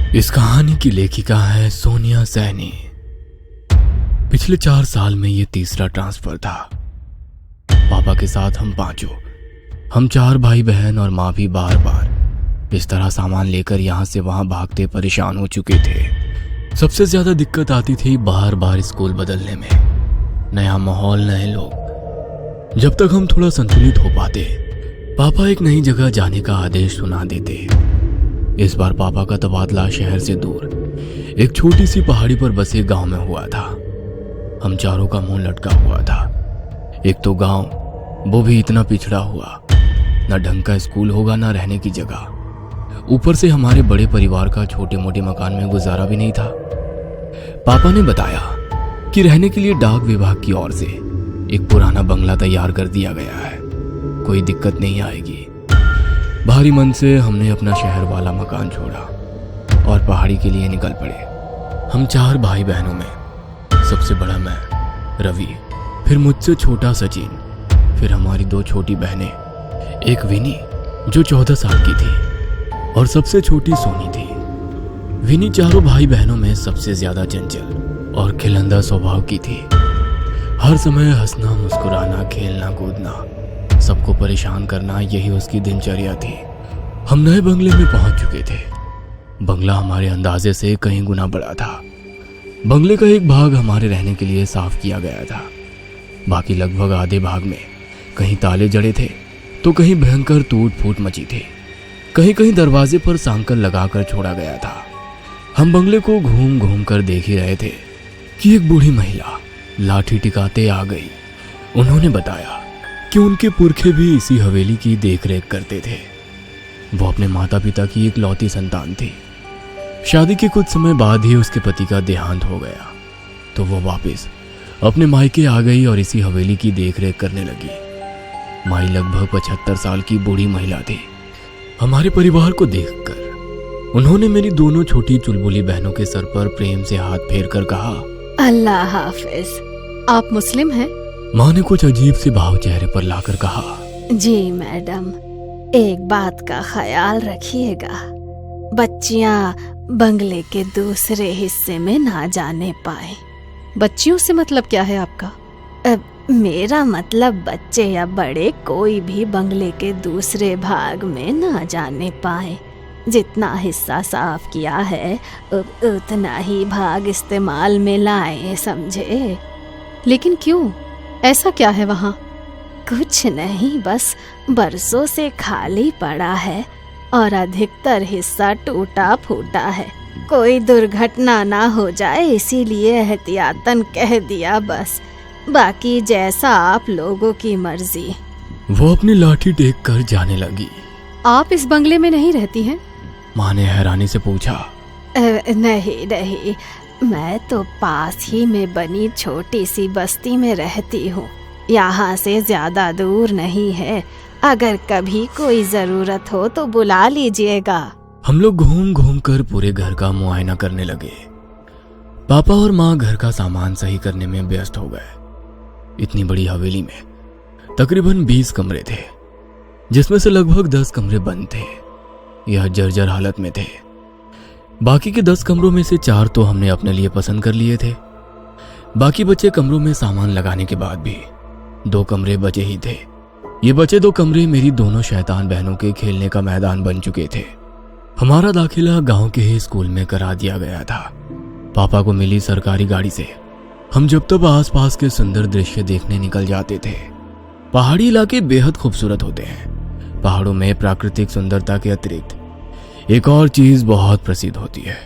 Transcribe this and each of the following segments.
इस कहानी की लेखिका है सोनिया सैनी। पिछले 4 साल में ये तीसरा ट्रांसफर था। पापा के साथ हम पांचों, हम 4 भाई बहन और माँ भी बार बार इस तरह सामान लेकर यहाँ से वहाँ भागते परेशान हो चुके थे। सबसे ज्यादा दिक्कत आती थी बार बार स्कूल बदलने में। नया माहौल, नए लोग। जब तक हम थोड़ा संतुलित हो पाते, पापा एक नई जगह जाने का आदेश सुना देते। इस बार पापा का तबादला शहर से दूर एक छोटी सी पहाड़ी पर बसे गांव में हुआ था। हम चारों का मुंह लटका हुआ था। एक तो गांव, वो भी इतना पिछड़ा हुआ, न ढंग का स्कूल होगा न रहने की जगह। ऊपर से हमारे बड़े परिवार का छोटे मोटे मकान में गुजारा भी नहीं था। पापा ने बताया कि रहने के लिए डाक विभाग की ओर से एक पुराना बंगला तैयार कर दिया गया है, कोई दिक्कत नहीं आएगी। भारी मन से हमने अपना शहर वाला मकान छोड़ा और पहाड़ी के लिए निकल पड़े। हम 4 भाई बहनों में सबसे बड़ा मैं, रवि, फिर मुझसे छोटा सचिन, फिर हमारी 2 छोटी बहनें, एक विनी जो 14 साल की थी और सबसे छोटी सोनी थी। विनी चारों भाई बहनों में सबसे ज्यादा चंचल और खिलंदा स्वभाव की थी। हर समय हंसना, मुस्कुराना, खेलना, कूदना, सबको परेशान करना, यही उसकी दिनचर्या थी। हम नए बंगले में पहुंच चुके थे। बंगला हमारे अंदाजे से कहीं गुना बड़ा था। बंगले का एक भाग हमारे रहने के लिए साफ किया गया था। बाकी लगभग आधे भाग में कहीं ताले जड़े थे तो कहीं भयंकर टूट फूट मची थी। कहीं कहीं दरवाजे पर सांकल लगाकर छोड़ा गया था। हम बंगले को घूम घूम कर देख ही रहे थे कि एक बूढ़ी महिला लाठी टिकाते आ गई। उन्होंने बताया कि उनके पुरखे भी इसी हवेली की देखरेख करते थे। वो अपने माता पिता की इकलौती संतान थी। शादी के कुछ समय बाद ही उसके पति का देहांत हो गया तो वो वापस अपने मायके आ गई और इसी हवेली की देखरेख करने लगी। माई लगभग 75 साल की बूढ़ी महिला थी। हमारे परिवार को देखकर उन्होंने मेरी दोनों छोटी चुलबुली बहनों के सर पर प्रेम से हाथ फेर कर कहा, अल्लाह हाफिज। आप मुस्लिम हैं? माँ ने कुछ अजीब से भाव चेहरे पर लाकर कहा, जी मैडम, एक बात का ख्याल रखिएगा, बच्चियां बंगले के दूसरे हिस्से में ना जाने पाए। बच्चियों से मतलब क्या है आपका? मेरा मतलब बच्चे या बड़े कोई भी बंगले के दूसरे भाग में ना जाने पाए। जितना हिस्सा साफ किया है उतना ही भाग इस्तेमाल में लाए, समझे? लेकिन क्यों? ऐसा क्या है वहाँ? कुछ नहीं, बस बरसों से खाली पड़ा है और अधिकतर हिस्सा टूटा फूटा है। कोई दुर्घटना ना हो जाए इसीलिए एहतियातन कह दिया बस। बाकी जैसा आप लोगों की मर्जी। वो अपनी लाठी टेक कर जाने लगी। आप इस बंगले में नहीं रहती हैं? माँ ने हैरानी से पूछा। नहीं, मैं तो पास ही में बनी छोटी सी बस्ती में रहती हूँ। यहाँ से ज्यादा दूर नहीं है। अगर कभी कोई जरूरत हो तो बुला लीजिएगा। हम लोग घूम घूम कर पूरे घर का मुआयना करने लगे। पापा और माँ घर का सामान सही करने में व्यस्त हो गए। इतनी बड़ी हवेली में तकरीबन 20 कमरे थे, जिसमें से लगभग 10 कमरे बंद थे, यह जर्जर हालत में थे। बाकी के 10 कमरों में से 4 तो हमने अपने लिए पसंद कर लिए थे। बाकी बचे कमरों में सामान लगाने के बाद भी 2 कमरे बचे ही थे। ये बचे 2 कमरे मेरी दोनों शैतान बहनों के खेलने का मैदान बन चुके थे। हमारा दाखिला गांव के ही स्कूल में करा दिया गया था। पापा को मिली सरकारी गाड़ी से हम जब तब आसपास के सुंदर दृश्य देखने निकल जाते थे। पहाड़ी इलाके बेहद खूबसूरत होते हैं। पहाड़ों में प्राकृतिक सुंदरता के अतिरिक्त एक और चीज बहुत प्रसिद्ध होती है,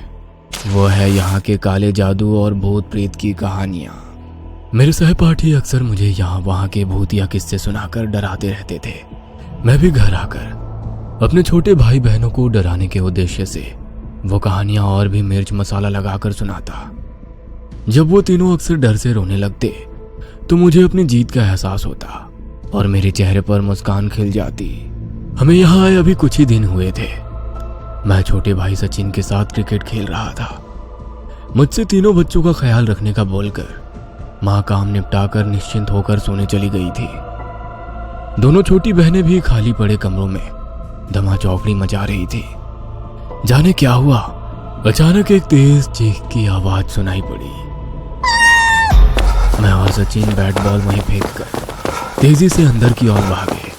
वो है यहाँ के काले जादू और भूत प्रेत की कहानियां। मेरे सहपाठी अक्सर मुझे यहाँ वहाँ के भूतिया किस्से सुनाकर डराते रहते थे। मैं भी घर आकर अपने छोटे भाई बहनों को डराने के उद्देश्य से वो कहानियां और भी मिर्च मसाला लगाकर सुनाता। जब वो तीनों अक्सर डर से रोने लगते तो मुझे अपनी जीत का एहसास होता और मेरे चेहरे पर मुस्कान खिल जाती। हमें यहाँ आए अभी कुछ ही दिन हुए थे। मैं छोटे भाई सचिन के साथ क्रिकेट खेल रहा था। मुझसे तीनों बच्चों का ख्याल रखने का बोलकर माँ काम निपटाकर निश्चिंत होकर सोने चली गई थी। दोनों छोटी बहनें भी खाली पड़े कमरों में धमा चौकड़ी मचा रही थी। जाने क्या हुआ, अचानक एक तेज चीख की आवाज सुनाई पड़ी। मैं और सचिन बैट बॉल वहीं फेंक कर तेजी से अंदर की ओर भागे।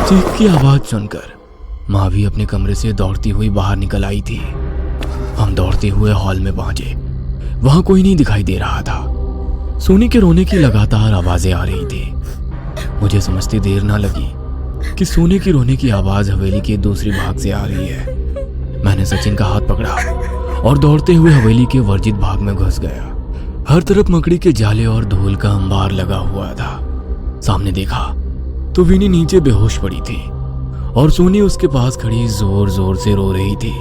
चीख की आवाज सुनकर माँ भी अपने कमरे से दौड़ती हुई बाहर निकल आई थी। हम दौड़ते हुए हॉल में पहुंचे। वहां कोई नहीं दिखाई दे रहा था। सोनी के रोने की लगातार आवाजें आ रही थी। मुझे समझती देर ना लगी कि सोनी की रोने की आवाज हवेली के दूसरी भाग से आ रही है। मैंने सचिन का हाथ पकड़ा और दौड़ते हुए हवेली के वर्जित भाग में घुस गया। हर तरफ मकड़ी के जाले और धूल का अंबार लगा हुआ था। सामने देखा तो विनी नीचे बेहोश पड़ी थी और सोनी उसके पास खड़ी जोर जोर से रो रही थी।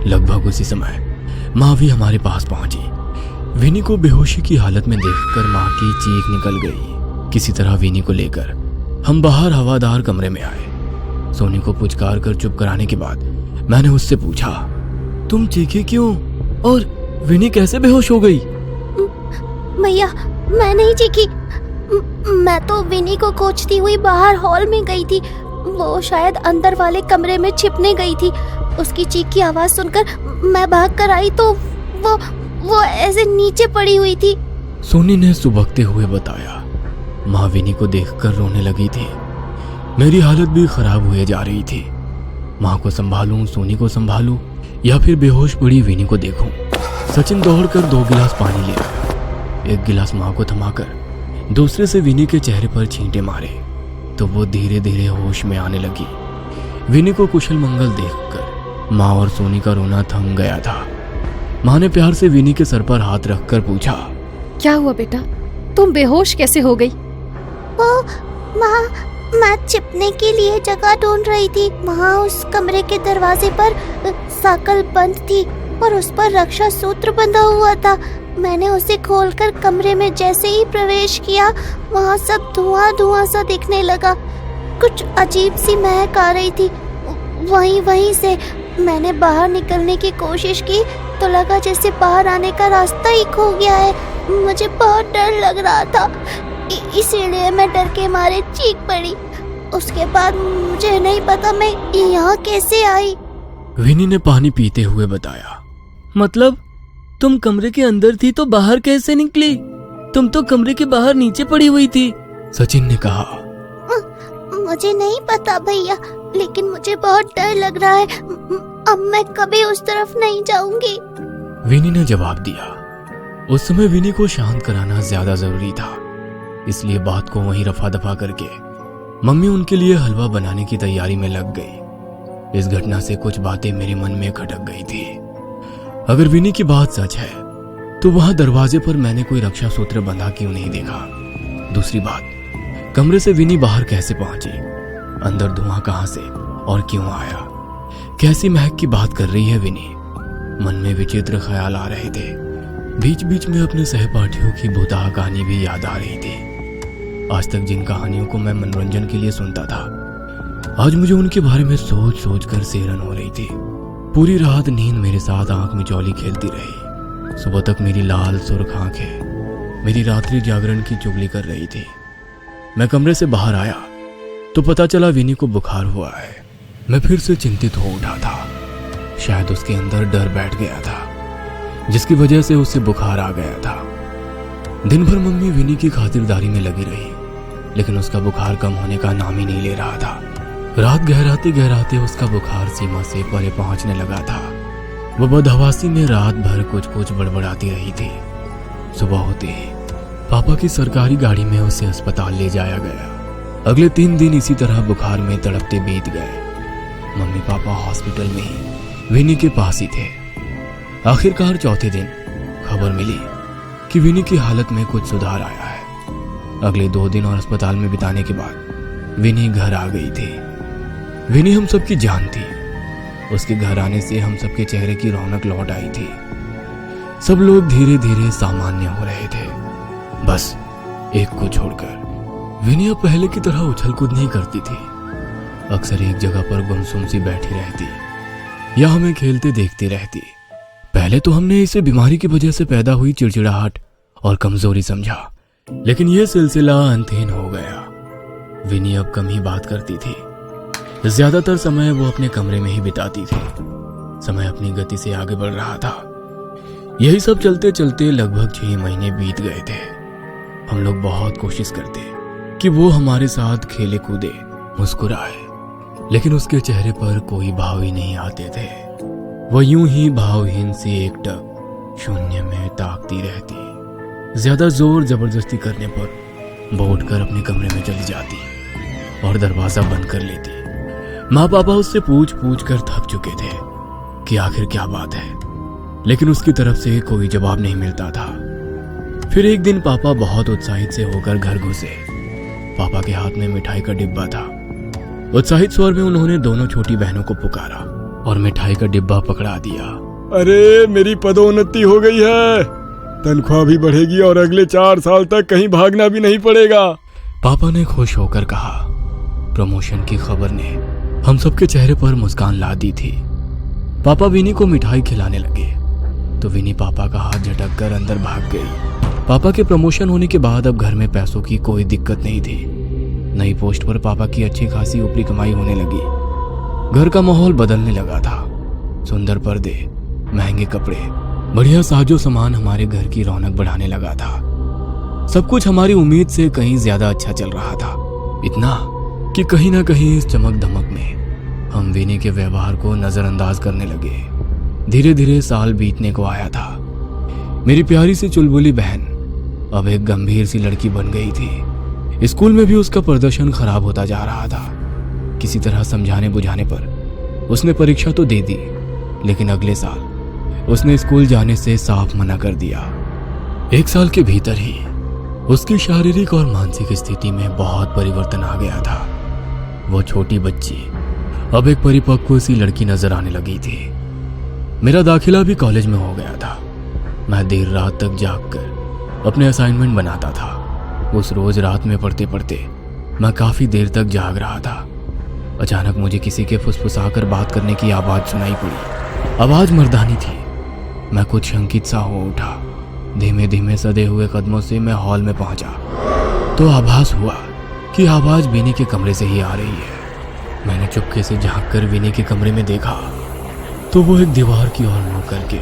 लगभग उसी समय माँ भी हमारे पास पहुंची। विनी को बेहोशी की हालत में देखकर माँ की चीख निकल गई। किसी तरह विनी को लेकर हम बाहर हवादार कमरे में आए। सोनी को पुचकार कर चुप कराने के बाद मैंने उससे पूछा, तुम चीखी क्यों और विनी कैसे बेहोश हो गई? भैया मैं नहीं चीखी, मैं तो विनी को कोचती हुई बाहर हॉल में गई थी। वो शायद अंदर वाले कमरे में छिपने गई थी। उसकी चीख की आवाज सुनकर मैं भाग कर आई तो वो ऐसे नीचे पड़ी हुई थी। सोनी ने सुबकते हुए बताया। माँ विनी को देखकर रोने लगी थी। मेरी हालत भी खराब हुए जा रही थी। माँ को संभालूं, सोनी को संभालूं या फिर बेहोश पड़ी विनी को देखूं। सचिन दौड़कर 2 गिलास पानी ले आया। एक गिलास माँ को थमाकर दूसरे से विनी के चेहरे पर छींटे मारे तो वो धीरे धीरे होश में आने लगी। विनी को कुशल मंगल देखकर माँ और सोनी का रोना थम गया था। माँ ने प्यार से विनी के सर पर हाथ रखकर पूछा, क्या हुआ बेटा, तुम बेहोश कैसे हो गई? माँ, मैं छिपने के लिए जगह ढूंढ रही थी। वहाँ उस कमरे के दरवाजे पर साकल बंद थी और उस पर रक्षा सूत्र बंधा हुआ था। मैंने उसे खोलकर कमरे में जैसे ही प्रवेश किया, वहाँ सब धुआं धुआं सा दिखने लगा। कुछ अजीब सी महक आ रही थी। वहीं से मैंने बाहर निकलने की कोशिश की तो लगा जैसे बाहर आने का रास्ता ही खो गया है। मुझे बहुत डर लग रहा था, इसीलिए मैं डर के मारे चीख पड़ी। उसके बाद मुझे नहीं पता मैं यहाँ कैसे आई। विनी ने पानी पीते हुए बताया। मतलब तुम कमरे के अंदर थी तो बाहर कैसे निकली? तुम तो कमरे के बाहर नीचे पड़ी हुई थी। सचिन ने कहा। मुझे नहीं पता भैया, लेकिन मुझे बहुत डर लग रहा है। अब मैं कभी उस तरफ नहीं जाऊंगी। विनी ने जवाब दिया। उस समय विनी को शांत कराना ज्यादा जरूरी था, इसलिए बात को वहीं रफा दफा करके मम्मी उनके लिए हलवा बनाने की तैयारी में लग गई। इस घटना से कुछ बातें मेरे मन में खटक गई थी। अगर विनी की बात सच है तो वहां दरवाजे पर मैंने कोई रक्षा सूत्र बंधा क्यों नहीं देखा? दूसरी बात, कमरे से विनी बाहर कैसे पहुंची? अंदर धुआं कहां से और क्यों आया? कैसी महक की बात कर रही है विनी? मन में विचित्र ख्याल आ रहे थे। बीच बीच में अपने सहपाठियों की भूताह कहानी भी याद आ रही थी। आज तक जिन कहानियों को मैं मनोरंजन के लिए सुनता था, आज मुझे उनके बारे में सोच सोच कर सेहरन हो रही थी। पूरी रात नींद मेरे साथ आंख मिचौली खेलती रही। सुबह तक मेरी लाल सुर्ख आंखें मेरी रात्रि जागरण की चुगली कर रही थी। मैं कमरे से बाहर आया तो पता चला विनी को बुखार हुआ है। मैं फिर से चिंतित हो उठा था। शायद उसके अंदर डर बैठ गया था, जिसकी वजह से उसे बुखार आ गया था। दिन भर मम्मी विनी की खातिरदारी में लगी रही, लेकिन उसका बुखार कम होने का नाम ही नहीं ले रहा था। रात गहराते गहराते उसका बुखार सीमा से परे पहुंचने लगा था। वो बदहवासी में रात भर कुछ कुछ बड़बड़ाती रही थी। सुबह होते ही पापा की सरकारी गाड़ी में उसे अस्पताल ले जाया गया। अगले 3 दिन इसी तरह बुखार में तड़पते बीत गए। मम्मी पापा हॉस्पिटल में ही विनी के पास ही थे। आखिरकार चौथे दिन खबर मिली कि विनी की हालत में कुछ सुधार आया है। अगले 2 दिन और अस्पताल में बिताने के बाद विनी घर आ गई थी। विनी हम सबकी जान थी। उसके घर आने से हम सबके चेहरे की रौनक लौट आई थी। सब लोग धीरे धीरे सामान्य हो रहे थे, बस एक को छोड़कर। विनी अब पहले की तरह उछल कूद नहीं करती थी। अक्सर एक जगह पर गुमसुम सी बैठी रहती या हमें खेलते देखती रहती। पहले तो हमने इसे बीमारी की वजह से पैदा हुई चिड़चिड़ाहट और कमजोरी समझा, लेकिन यह सिलसिला अंतहीन हो गया। विनी अब कम ही बात करती थी। ज्यादातर समय वो अपने कमरे में ही बिताती थी। समय अपनी गति से आगे बढ़ रहा था। यही सब चलते चलते लगभग 6 महीने बीत गए थे। हम लोग बहुत कोशिश करते कि वो हमारे साथ खेले कूदे, मुस्कुराए, लेकिन उसके चेहरे पर कोई भाव ही नहीं आते थे। वह यूं ही भावहीन सी एकटक शून्य में ताकती रहती। ज्यादा जोर जबरदस्ती करने पर वो उठकर अपने कमरे में चली जाती और दरवाजा बंद कर लेती। माँ पापा उससे पूछ पूछ कर थक चुके थे कि आखिर क्या बात है, लेकिन उसकी तरफ से कोई जवाब नहीं मिलता था। फिर एक दिन पापा बहुत उत्साहित से होकर घर घुसे। पापा के हाथ में मिठाई का डिब्बा था। उत्साहित स्वर में उन्होंने दोनों छोटी बहनों को पुकारा और मिठाई का डिब्बा पकड़ा दिया। अरे मेरी पदोन्नति हो गई है, तनख्वाह भी बढ़ेगी और अगले 4 साल तक कहीं भागना भी नहीं पड़ेगा। पापा ने खुश होकर कहा। प्रमोशन की खबर ने हम सबके चेहरे पर मुस्कान ला दी थी। पापा विनी को मिठाई खिलाने लगे तो विनी पापा का हाथ झटक कर अंदर भाग गई। पापा के प्रमोशन होने के बाद अब घर में पैसों की कोई दिक्कत नहीं थी। नई पोस्ट पर पापा की अच्छी खासी ऊपरी कमाई होने लगी। घर का माहौल बदलने लगा था। सुंदर पर्दे, महंगे कपड़े, बढ़िया साजो सामान हमारे घर की रौनक बढ़ाने लगा था। सब कुछ हमारी उम्मीद से कहीं ज्यादा अच्छा चल रहा था। इतना कि कहीं ना कहीं इस चमक धमक में हम विनी के व्यवहार को नजरअंदाज करने लगे। धीरे धीरे साल बीतने को आया था। मेरी प्यारी सी चुलबुली बहन अब एक गंभीर सी लड़की बन गई थी। स्कूल में भी उसका प्रदर्शन खराब होता जा रहा था। किसी तरह समझाने बुझाने पर उसने परीक्षा तो दे दी, लेकिन अगले साल उसने स्कूल जाने से साफ मना कर दिया। 1 साल के भीतर ही उसकी शारीरिक और मानसिक स्थिति में बहुत परिवर्तन आ गया था। वो छोटी बच्ची अब एक परिपक्व सी लड़की नजर आने लगी थी। मेरा दाखिला भी कॉलेज में हो गया था। मैं देर रात तक जागकर अपने असाइनमेंट बनाता था। उस रोज रात में पढ़ते पढ़ते मैं काफी देर तक जाग रहा था। अचानक मुझे किसी के फुसफुसाकर बात करने की आवाज सुनाई पड़ी। आवाज मर्दानी थी। मैं कुछ शंकित सा हो उठा। धीमे धीमे सदे हुए कदमों से मैं हॉल में पहुंचा तो आभास हुआ कि आवाज विनी के कमरे से ही आ रही है। मैंने चुपके से झांककर विनी के कमरे में देखा तो वो एक दीवार की ओर मुंह करके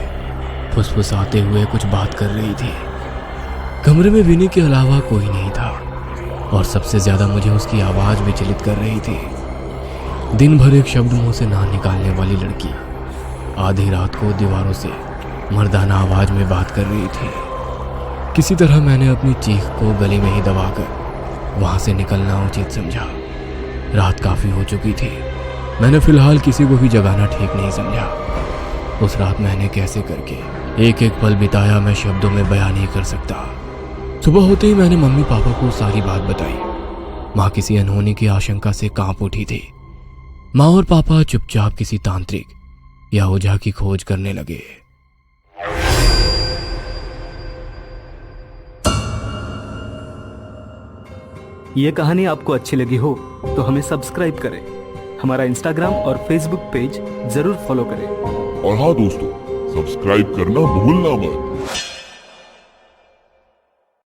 फुसफुसाते हुए कुछ बात कर रही थी। कमरे में विनी के अलावा कोई नहीं था और सबसे ज्यादा मुझे उसकी आवाज विचलित कर रही थी। दिन भर एक शब्द मुंह से ना निकालने वाली लड़की आधी रात को दीवारों से मर्दाना आवाज में बात कर रही थी। किसी तरह मैंने अपनी चीख को गले में ही दबाकर वहां से निकलना उचित समझा। रात काफी हो चुकी थी। मैंने फिलहाल किसी को भी जगाना ठीक नहीं समझा। उस रात मैंने कैसे करके एक एक पल बिताया मैं शब्दों में बयान नहीं कर सकता। सुबह होते ही मैंने मम्मी पापा को सारी बात बताई। माँ किसी अनहोनी की आशंका से कांप उठी थी। माँ और पापा चुपचाप किसी तांत्रिक या ओझा की खोज करने लगे। ये कहानी आपको अच्छी लगी हो तो हमें सब्सक्राइब करें, हमारा इंस्टाग्राम और फेसबुक पेज जरूर फॉलो करें। और हाँ दोस्तों, सब्सक्राइब करना भूलना मत।